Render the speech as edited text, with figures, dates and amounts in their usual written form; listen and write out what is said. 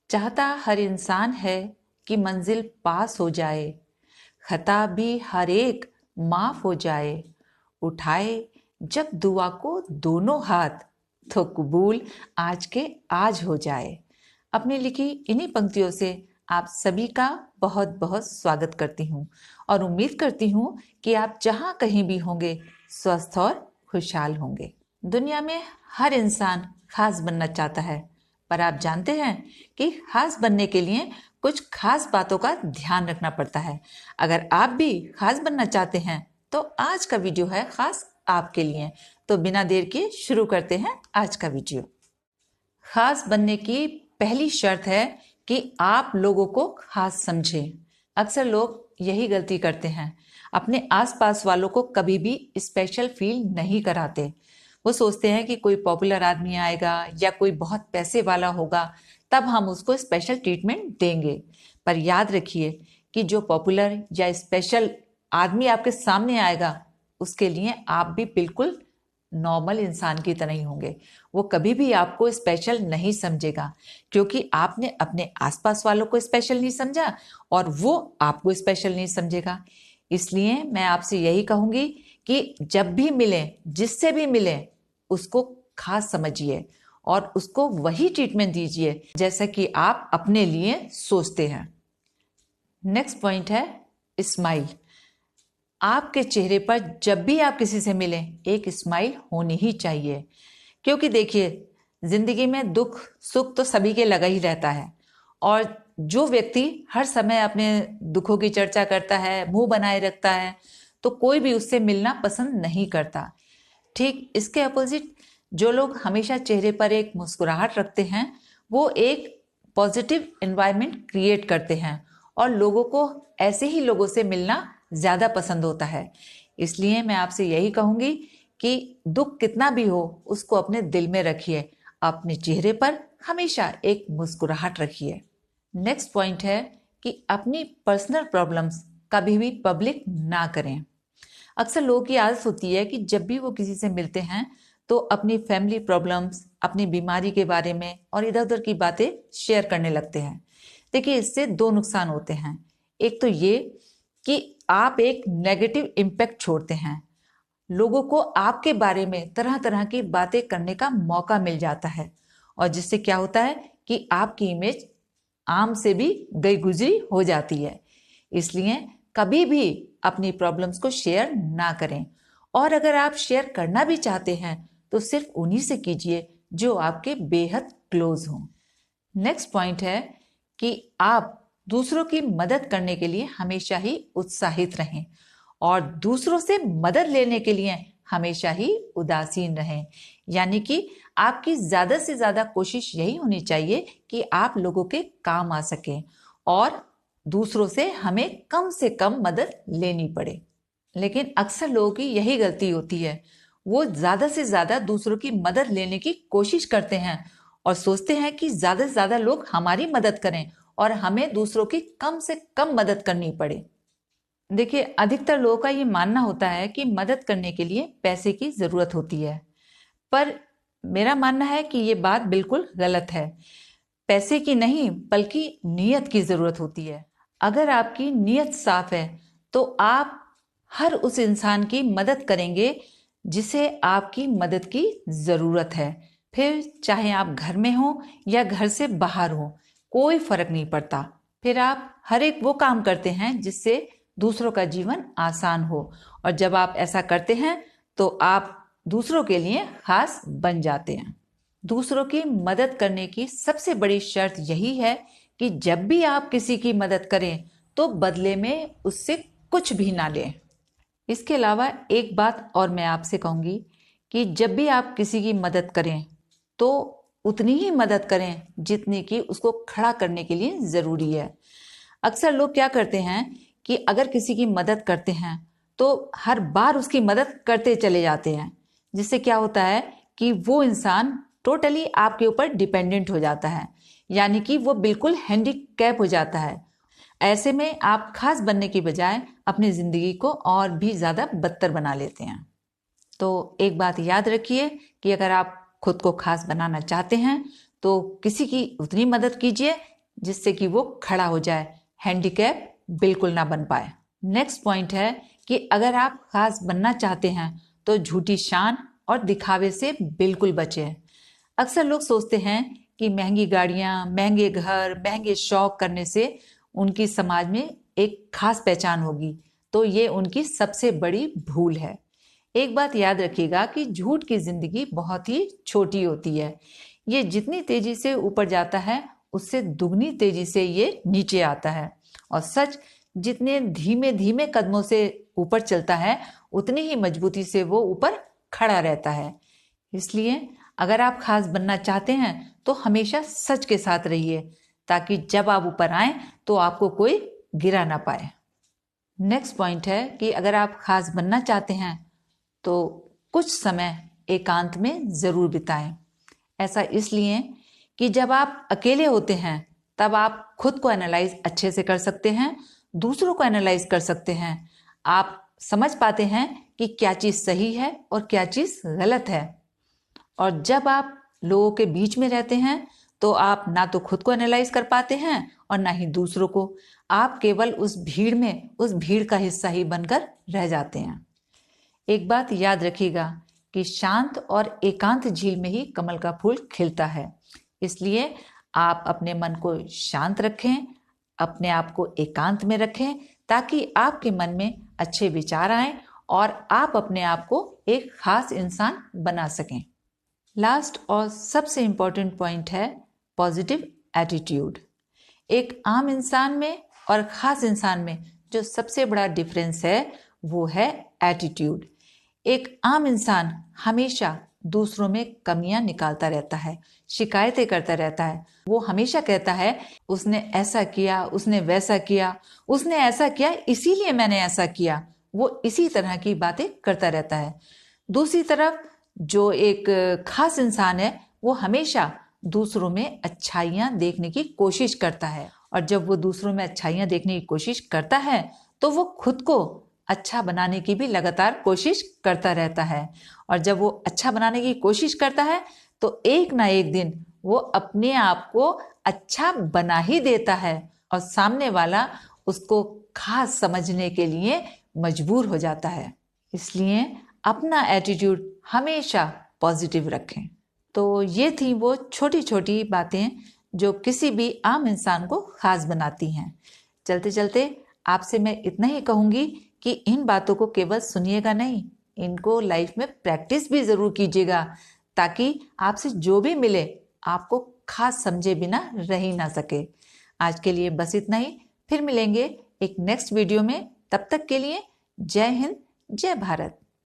चाहता हर इंसान है कि मंजिल पास हो जाए, खता भी हर एक माफ हो जाए। उठाए जब दुआ को दोनों हाथ, तो कबूल आज के आज हो जाए। अपनी लिखी इन्हीं पंक्तियों से आप सभी का बहुत बहुत स्वागत करती हूँ और उम्मीद करती हूँ कि आप जहाँ कहीं भी होंगे स्वस्थ और खुशहाल होंगे। दुनिया में हर इंसान खास बनना चाहता है, पर आप जानते हैं कि खास बनने के लिए कुछ खास बातों का ध्यान रखना पड़ता है। अगर आप भी खास बनना चाहते हैं तो आज का वीडियो है खास आपके लिए। तो बिना देर के शुरू करते हैं आज का वीडियो। खास बनने की पहली शर्त है कि आप लोगों को खास समझें। अक्सर लोग यही गलती करते हैं, अपने आसपास वालों को कभी भी स्पेशल फील नहीं कराते। वो सोचते हैं कि कोई पॉपुलर आदमी आएगा या कोई बहुत पैसे वाला होगा, तब हम उसको स्पेशल ट्रीटमेंट देंगे। पर याद रखिए कि जो पॉपुलर या स्पेशल आदमी आपके सामने आएगा, उसके लिए आप भी बिल्कुल नॉर्मल इंसान की तरह ही होंगे। वो कभी भी आपको स्पेशल नहीं समझेगा, क्योंकि आपने अपने आसपास वालों को स्पेशल नहीं समझा और वो आपको स्पेशल नहीं समझेगा। इसलिए मैं आपसे यही कहूंगी कि जब भी मिले, जिससे भी मिले, उसको खास समझिए और उसको वही ट्रीटमेंट दीजिए जैसा कि आप अपने लिए सोचते हैं। नेक्स्ट पॉइंट है स्माइल। आपके चेहरे पर जब भी आप किसी से मिलें एक स्माइल होनी ही चाहिए, क्योंकि देखिए जिंदगी में दुख सुख तो सभी के लगा ही रहता है और जो व्यक्ति हर समय अपने दुखों की चर्चा करता है, मुंह बनाए रखता है, तो कोई भी उससे मिलना पसंद नहीं करता। ठीक इसके अपोजिट जो लोग हमेशा चेहरे पर एक मुस्कुराहट रखते हैं वो एक पॉजिटिव एनवायरनमेंट क्रिएट करते हैं और लोगों को ऐसे ही लोगों से मिलना ज्यादा पसंद होता है। इसलिए मैं आपसे यही कहूंगी कि दुख कितना भी हो उसको अपने दिल में रखिए, अपने चेहरे पर हमेशा एक मुस्कुराहट रखिए। नेक्स्ट पॉइंट है कि अपनी पर्सनल प्रॉब्लम्स कभी भी पब्लिक ना करें। अक्सर लोगों की आदत होती है कि जब भी वो किसी से मिलते हैं तो अपनी फैमिली प्रॉब्लम्स, अपनी बीमारी के बारे में और इधर उधर की बातें शेयर करने लगते हैं। देखिए इससे दो नुकसान होते हैं। एक तो ये कि आप एक नेगेटिव इम्पैक्ट छोड़ते हैं, लोगों को आपके बारे में तरह तरह की बातें करने का मौका मिल जाता है और जिससे क्या होता है कि आपकी इमेज आम से भी गई गुजरी हो जाती है। इसलिए कभी भी अपनी प्रॉब्लम्स को शेयर ना करें और अगर आप शेयर करना भी चाहते हैं तो सिर्फ उन्हीं से कीजिए जो आपके बेहद क्लोज हों। नेक्स्ट पॉइंट है कि आप दूसरों की मदद करने के लिए हमेशा ही उत्साहित रहें और दूसरों से मदद लेने के लिए हमेशा ही उदासीन रहें। यानी कि आपकी ज्यादा से ज्यादा कोशिश यही होनी चाहिए कि आप लोगों के काम आ सकें और दूसरों से हमें कम से कम मदद लेनी पड़े। लेकिन अक्सर लोगों की यही गलती होती है, वो ज्यादा से ज्यादा दूसरों की मदद लेने की कोशिश करते हैं और सोचते हैं कि ज्यादा से ज्यादा लोग हमारी मदद करें और हमें दूसरों की कम से कम मदद करनी पड़े। देखिए अधिकतर लोगों का ये मानना होता है कि मदद करने के लिए पैसे की जरूरत होती है, पर मेरा मानना है कि ये बात बिल्कुल गलत है। पैसे की नहीं बल्कि नीयत की जरूरत होती है। अगर आपकी नीयत साफ है तो आप हर उस इंसान की मदद करेंगे जिसे आपकी मदद की जरूरत है। फिर चाहे आप घर में हो या घर से बाहर हो, कोई फर्क नहीं पड़ता। फिर आप हर एक वो काम करते हैं जिससे दूसरों का जीवन आसान हो और जब आप ऐसा करते हैं तो आप दूसरों के लिए खास बन जाते हैं। दूसरों की मदद करने की सबसे बड़ी शर्त यही है कि जब भी आप किसी की मदद करें तो बदले में उससे कुछ भी ना लें। इसके अलावा एक बात और मैं आपसे कहूंगी कि जब भी आप किसी की मदद करें तो उतनी ही मदद करें जितनी कि उसको खड़ा करने के लिए जरूरी है। अक्सर लोग क्या करते हैं कि अगर किसी की मदद करते हैं तो हर बार उसकी मदद करते चले जाते हैं, जिससे क्या होता है कि वो इंसान टोटली आपके ऊपर डिपेंडेंट हो जाता है, यानी कि वो बिल्कुल हैंडीकैप हो जाता है। ऐसे में आप खास बनने की बजाय अपनी जिंदगी को और भी ज्यादा बदतर बना लेते हैं। तो एक बात याद रखिए कि अगर आप खुद को खास बनाना चाहते हैं तो किसी की उतनी मदद कीजिए जिससे कि वो खड़ा हो जाए, हैंडीकैप बिल्कुल ना बन पाए। नेक्स्ट पॉइंट है कि अगर आप खास बनना चाहते हैं तो झूठी शान और दिखावे से बिल्कुल बचें। अक्सर लोग सोचते हैं कि महंगी गाड़ियां, महंगे घर, महंगे शौक करने से उनकी समाज में एक खास पहचान होगी, तो ये उनकी सबसे बड़ी भूल है। एक बात याद रखिएगा कि झूठ की जिंदगी बहुत ही छोटी होती है। ये जितनी तेजी से ऊपर जाता है उससे दुगनी तेजी से ये नीचे आता है, और सच जितने धीमे धीमे कदमों से ऊपर चलता है उतनी ही मजबूती से वो ऊपर खड़ा रहता है। इसलिए अगर आप खास बनना चाहते हैं तो हमेशा सच के साथ रहिए, ताकि जब आप ऊपर आए तो आपको कोई गिरा ना पाए। नेक्स्ट पॉइंट है कि अगर आप खास बनना चाहते हैं तो कुछ समय एकांत में जरूर बिताएं। ऐसा इसलिए कि जब आप अकेले होते हैं तब आप खुद को एनालाइज अच्छे से कर सकते हैं, दूसरों को एनालाइज कर सकते हैं। आप समझ पाते हैं कि क्या चीज सही है और क्या चीज गलत है। और जब आप लोगों के बीच में रहते हैं तो आप ना तो खुद को एनालाइज कर पाते हैं और ना ही दूसरों को। आप केवल उस भीड़ का हिस्सा ही बनकर रह जाते हैं। एक बात याद रखिएगा कि शांत और एकांत झील में ही कमल का फूल खिलता है। इसलिए आप अपने मन को शांत रखें, अपने आप को एकांत में रखें, ताकि आपके मन में अच्छे विचार आए और आप अपने आप को एक खास इंसान बना सकें। लास्ट और सबसे इंपॉर्टेंट पॉइंट है पॉजिटिव एटीट्यूड। एक आम इंसान में और खास इंसान में जो सबसे बड़ा डिफरेंस है वो है एटीट्यूड। एक आम इंसान हमेशा दूसरों में कमियां निकालता रहता है, शिकायतें करता रहता है। वो हमेशा कहता है उसने ऐसा किया, उसने वैसा किया, उसने ऐसा किया इसीलिए मैंने ऐसा किया। वो इसी तरह की बातें करता रहता है। दूसरी तरफ जो एक खास इंसान है वो हमेशा दूसरों में अच्छाइयां देखने की कोशिश करता है, और जब वो दूसरों में अच्छाइयां देखने की कोशिश करता है तो वो खुद को अच्छा बनाने की भी लगातार कोशिश करता रहता है। और जब वो अच्छा बनाने की कोशिश करता है तो एक ना एक दिन वो अपने आप को अच्छा बना ही देता है, और सामने वाला उसको खास समझने के लिए मजबूर हो जाता है। इसलिए अपना एटीट्यूड हमेशा पॉजिटिव रखें। तो ये थी वो छोटी छोटी बातें जो किसी भी आम इंसान को खास बनाती हैं। चलते चलते आपसे मैं इतना ही कहूंगी कि इन बातों को केवल सुनिएगा नहीं, इनको लाइफ में प्रैक्टिस भी जरूर कीजिएगा, ताकि आपसे जो भी मिले आपको खास समझे बिना रह ही ना सके। आज के लिए बस इतना ही, फिर मिलेंगे एक नेक्स्ट वीडियो में। तब तक के लिए जय हिंद, जय भारत।